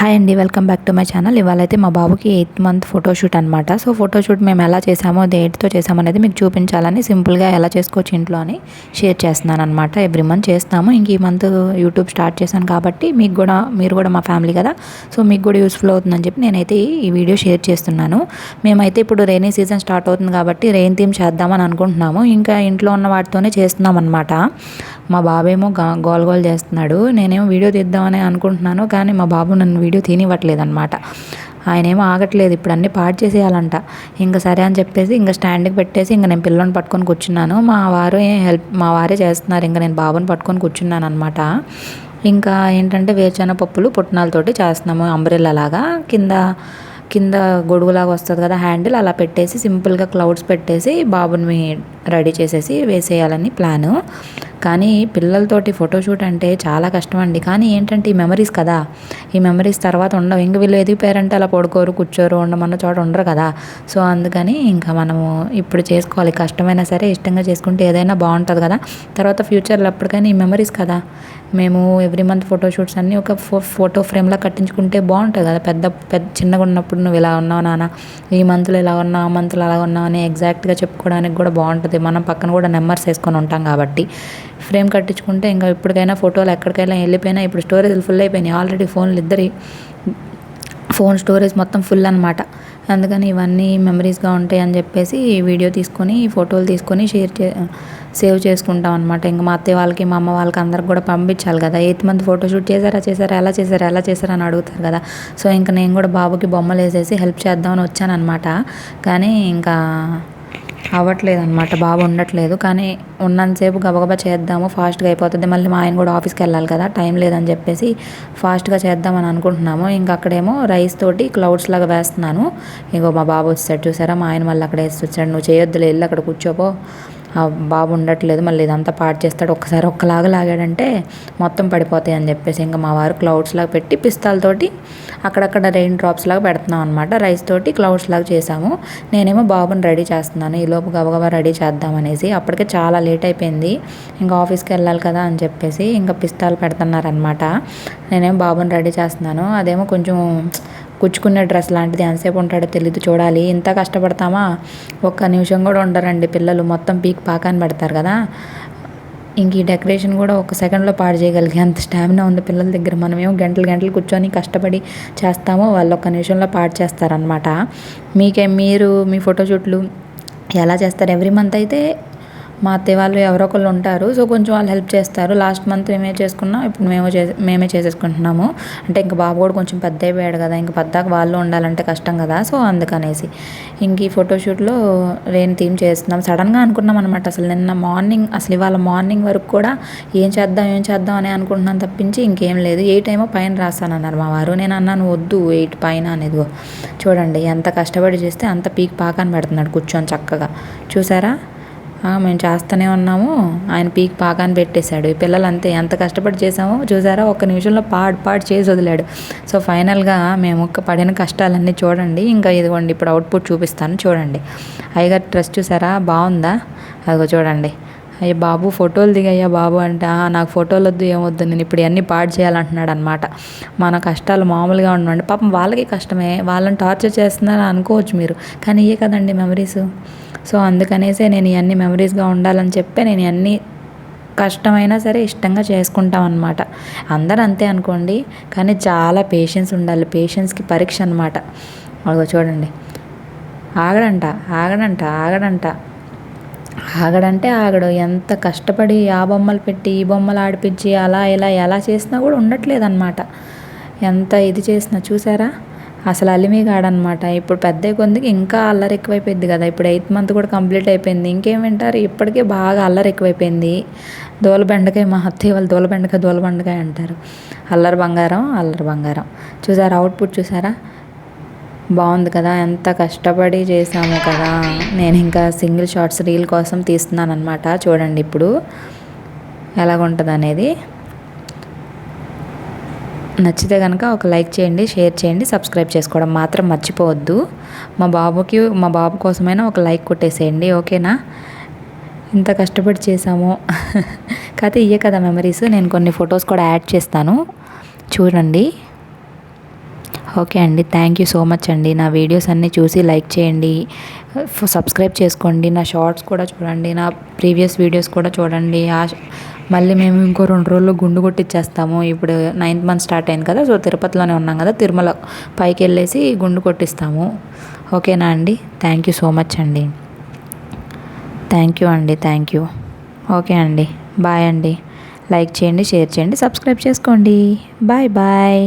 Hi అండి, welcome back to my channel. ఇవాళైతే మా బాబుకి 8th మంత్ ఫోటోషూట్ అనమాట. సో ఫోటోషూట్ మేము ఎలా చేసామో, అది 8తో చేసామో అనేది మీకు చూపించాలని, సింపుల్గా ఎలా చేసుకోవచ్చు ఇంట్లో అని షేర్ చేస్తున్నాను అనమాట. ఎవ్రీ మంత్ చేస్తాము. ఇంక ఈ మంత్ యూట్యూబ్ స్టార్ట్ చేశాను కాబట్టి మీరు కూడా మా ఫ్యామిలీ కదా, సో మీకు కూడా యూస్ఫుల్ అవుతుందని చెప్పి నేనైతే ఈ వీడియో షేర్ చేస్తున్నాను. మేమైతే ఇప్పుడు రైనీ సీజన్ స్టార్ట్ అవుతుంది కాబట్టి రెయిన్ థీమ్ చేద్దామని అనుకుంటున్నాము. ఇంకా ఇంట్లో ఉన్న వాటితోనే చేస్తున్నాం అనమాట. మా బాబేమో గోల్ గోల్ చేస్తున్నాడు. నేనేమో వీడియో తీద్దామని అనుకుంటున్నాను, కానీ మా బాబు నన్ను వీడియో తీనివ్వట్లేదు అనమాట. ఆయనేమో ఆగట్లేదు, ఇప్పుడు అన్నీ పాడు చేసేయాలంట. ఇంకా సరే అని చెప్పేసి ఇంకా స్టాండ్కి పెట్టేసి ఇంకా నేను పిల్లని పట్టుకొని కూర్చున్నాను. మా వారే చేస్తున్నారు. ఇంకా నేను బాబుని పట్టుకొని కూర్చున్నాను అనమాట. ఇంకా ఏంటంటే వేరుశెనగ పప్పులు పుట్నాలతోటి చేస్తున్నాము. అంబ్రెల్లా లాగా కింద గొడుగులాగా వస్తుంది కదా హ్యాండిల్, అలా పెట్టేసి సింపుల్గా క్లౌడ్స్ పెట్టేసి బాబుని రెడీ చేసేసి వేసేయాలని ప్లాను. కానీ పిల్లలతోటి ఫోటోషూట్ అంటే చాలా కష్టం అండి. కానీ ఏంటంటే ఈ మెమరీస్ కదా, ఈ మెమరీస్ తర్వాత ఉండవు. ఇంక వీళ్ళు ఎదిగిపోయారంటే అలా పడుకోరు, కూర్చోరు, ఉండమన్న చోట ఉండరు కదా. సో అందుకని ఇంకా మనము ఇప్పుడు చేసుకోవాలి. కష్టమైనా సరే ఇష్టంగా చేసుకుంటే ఏదైనా బాగుంటుంది కదా. తర్వాత ఫ్యూచర్లో ఎప్పటికైనా ఈ మెమరీస్ కదా. మేము ఎవ్రీ మంత్ ఫోటోషూట్స్ అన్నీ ఒక ఫోటో ఫ్రేమ్లా కట్టించుకుంటే బాగుంటుంది కదా. చిన్నగా ఉన్నప్పుడు నువ్వు ఇలా ఉన్నావు నాన్న, ఈ మంత్లో ఇలా ఉన్నావు, ఆ మంత్లో అలా ఉన్నావు అని ఎగ్జాక్ట్గా చెప్పుకోవడానికి కూడా బాగుంటుంది. మనం పక్కన కూడా నెంబర్స్ వేసుకొని ఉంటాం కాబట్టి ఫ్రేమ్ కట్టించుకుంటే ఇంకా ఇప్పటికైనా ఫోటోలు ఎక్కడికైనా వెళ్ళిపోయినా, ఇప్పుడు స్టోరేజ్ ఫుల్ అయిపోయినాయి ఆల్రెడీ. ఫోన్ స్టోరేజ్ మొత్తం ఫుల్ అనమాట. అందుకని ఇవన్నీ మెమరీస్గా ఉంటాయి అని చెప్పేసి వీడియో తీసుకొని, ఫోటోలు తీసుకొని సేవ్ చేసుకుంటాం అనమాట. ఇంకా మా అత్తయ్య వాళ్ళకి, మా అమ్మ వాళ్ళకి అందరికి కూడా పంపించాలి కదా. 8th మంత్ ఫోటోషూట్ చేశారా ఎలా చేశారా అని అడుగుతారు కదా. సో ఇంకా నేను కూడా బాబుకి బొమ్మలు వేసేసి హెల్ప్ చేద్దామని వచ్చాను అనమాట. కానీ ఇంకా అవ్వట్లేదు అనమాట, బాబు ఉండట్లేదు. కానీ ఉన్నంతసేపు గబగబా చేద్దాము, ఫాస్ట్గా అయిపోతుంది. మళ్ళీ మా ఆయన కూడా ఆఫీస్కి వెళ్ళాలి కదా, టైం లేదని చెప్పేసి ఫాస్ట్గా చేద్దామని అనుకుంటున్నాము. ఇంకా అక్కడేమో రైస్ తోటి క్లౌడ్స్ లాగా వేస్తున్నాను. ఇంకో మా బాబు వచ్చాడు చూసారా, మా ఆయన మళ్ళీ అక్కడ వేసి వచ్చాడు. నువ్వు చేయొద్దులే, వెళ్ళి అక్కడ కూర్చోపో, ఆ బాబు ఉండట్లేదు, మళ్ళీ ఇదంతా పాడు చేస్తాడు, ఒక్కసారి ఒక్కలాగా లాగాడంటే మొత్తం పడిపోతాయి అని చెప్పేసి ఇంకా మా వారు క్లౌడ్స్ లాగా పెట్టి పిస్తాలతోటి అక్కడక్కడ రెయిన్ డ్రాప్స్ లాగా పెడుతున్నాం అనమాట. రైస్ తోటి క్లౌడ్స్ లాగా చేసాము. నేనేమో బాబుని రెడీ చేస్తున్నాను, ఈలోపు గబగబా రెడీ చేద్దామనేసి. అప్పటికే చాలా లేట్ అయిపోయింది, ఇంకా ఆఫీస్కి వెళ్ళాలి కదా అని చెప్పేసి ఇంకా పిస్తాలు పెడుతున్నారనమాట. నేనేమో బాబుని రెడీ చేస్తున్నాను. అదేమో కొంచెం కుచ్చుకునే డ్రెస్ లాంటిది, ఎంతసేపు ఉంటాడో తెలియదు. చూడాలి, ఇంత కష్టపడతామా, ఒక్క నిమిషం కూడా ఉండరండి పిల్లలు. మొత్తం పీక్ పాకాన్ని పెడతారు కదా. ఇంక ఈ డెకరేషన్ కూడా ఒక సెకండ్లో పాడు చేయగలిగే అంత స్టామినా ఉంది పిల్లల దగ్గర. మనమేమో గంటలు కూర్చొని కష్టపడి చేస్తామో, వాళ్ళు ఒక్క నిమిషంలో పాడు చేస్తారనమాట. మీరు మీ ఫోటోషూట్లు ఎలా చేస్తారు? ఎవ్రీ మంత్ అయితే మా అత్తయ్య వాళ్ళు ఎవరో ఒకళ్ళు ఉంటారు, సో కొంచెం వాళ్ళు హెల్ప్ చేస్తారు. లాస్ట్ మంత్ మేమే చేసుకున్నాం, ఇప్పుడు మేమే చేసేసుకుంటున్నాము. అంటే ఇంకా బాబు కూడా కొంచెం పెద్ద అయిపోయాడు కదా, ఇంకా పెద్దాక వాళ్ళు ఉండాలంటే కష్టం కదా. సో అందుకనేసి ఇంక ఈ ఫోటోషూట్లో రెయిన్ థీమ్ చేస్తున్నాం. సడన్గా అనుకున్నాం అనమాట. అసలు ఇవాళ మార్నింగ్ వరకు కూడా ఏం చేద్దాం అని అనుకుంటున్నాను తప్పించి ఇంకేం లేదు. 8 ఏమో పైన రాస్తానన్నారు మా వారు. నేను అన్నాను వద్దు, 8 పైన అనేది. చూడండి ఎంత కష్టపడి చేస్తే అంత పీక్ పాకాన్ని పెడుతున్నాడు కూర్చొని చక్కగా. చూసారా, మేము చేస్తూనే ఉన్నాము, ఆయన పీక్ పాకాన్ని పెట్టేశాడు. ఈ పిల్లలు అంతే, ఎంత కష్టపడి చేసామో చూసారా, ఒక్క నిమిషంలో పాడు చేసి వదిలాడు. సో ఫైనల్గా మేము పడిన కష్టాలన్నీ చూడండి. ఇంకా ఇదిగోండి ఇప్పుడు అవుట్పుట్ చూపిస్తాను చూడండి. అయ్యగారు డ్రెస్ చూసారా, బాగుందా? అదిగో చూడండి. అయ్యా బాబు ఫోటోలు దిగయ్యా బాబు అంటే, నాకు ఫోటోలు వద్దు ఏమొద్దు, నేను ఇప్పుడు అన్నీ పాడు చేయాలంటున్నాడు అనమాట. మన కష్టాలు మామూలుగా ఉండండి. పాపం వాళ్ళకి కష్టమే, వాళ్ళని టార్చర్ చేస్తున్నారని అనుకోవచ్చు మీరు, కానీ ఇవే కదండి మెమరీస్. సో అందుకనేసే నేను ఇవన్నీ మెమరీస్గా ఉండాలని చెప్పి నేను ఇవన్నీ కష్టమైనా సరే ఇష్టంగా చేసుకుంటాం అనమాట. అందరూ అంతే అనుకోండి, కానీ చాలా పేషెన్స్ ఉండాలి. పేషెన్స్కి పరీక్ష అనమాట. అదిగో చూడండి, ఆగడంటే ఆగడు. ఎంత కష్టపడి ఆ బొమ్మలు పెట్టి ఈ బొమ్మలు ఆడిపించి అలా ఇలా ఎలా చేసినా కూడా ఉండట్లేదు అనమాట. ఎంత ఇది చేసినా చూసారా, అసలు అలిమిగాడనమాట. ఇప్పుడు పెద్ద కొందికి ఇంకా అల్లరి ఎక్కువైపోయింది కదా. ఇప్పుడు 8th మంత్ కూడా కంప్లీట్ అయిపోయింది, ఇంకేం వింటారు. ఇప్పటికే బాగా అల్లరి ఎక్కువైపోయింది. దోలబెండకాయ, మా అత్తయ్య వాళ్ళు దోలబెండకాయ అంటారు. అల్లరి బంగారం. చూసారా అవుట్పుట్ చూసారా, బాగుంది కదా. ఎంత కష్టపడి చేసాము కదా. నేను ఇంకా సింగిల్ షార్ట్స్ రీల్ కోసం తీస్తున్నాను అనమాట. చూడండి ఇప్పుడు ఎలాగుంటుంది అనేది. నచ్చితే కనుక ఒక లైక్ చేయండి, షేర్ చేయండి, సబ్స్క్రైబ్ చేసుకోవడం మాత్రం మర్చిపోవద్దు. మా బాబు కోసమైనా ఒక లైక్ కొట్టేసేయండి, ఓకేనా. ఇంత కష్టపడి చేసాము కాకపోతే ఇవే కదా మెమరీస్. నేను కొన్ని ఫొటోస్ కూడా యాడ్ చేస్తాను చూడండి. ఓకే అండి, థ్యాంక్ యూ సో మచ్ అండి. నా వీడియోస్ అన్నీ చూసి లైక్ చేయండి, సబ్స్క్రైబ్ చేసుకోండి, నా షార్ట్స్ కూడా చూడండి, నా ప్రీవియస్ వీడియోస్ కూడా చూడండి. మళ్ళీ మేము ఇంకో 2 రోజుల్లో గుండు కొట్టించేస్తాము. ఇప్పుడు 9th మంత్ స్టార్ట్ అయింది కదా, సో తిరుపతిలోనే ఉన్నాం కదా, తిరుమల పైకి వెళ్ళేసి గుండు కొట్టిస్తాము. ఓకేనా అండి? థ్యాంక్ యూ సో మచ్ అండి. థ్యాంక్ యూ అండి, థ్యాంక్ యూ. ఓకే అండి, బాయ్ అండి. లైక్ చేయండి, షేర్ చేయండి, సబ్స్క్రైబ్ చేసుకోండి. Bye bye.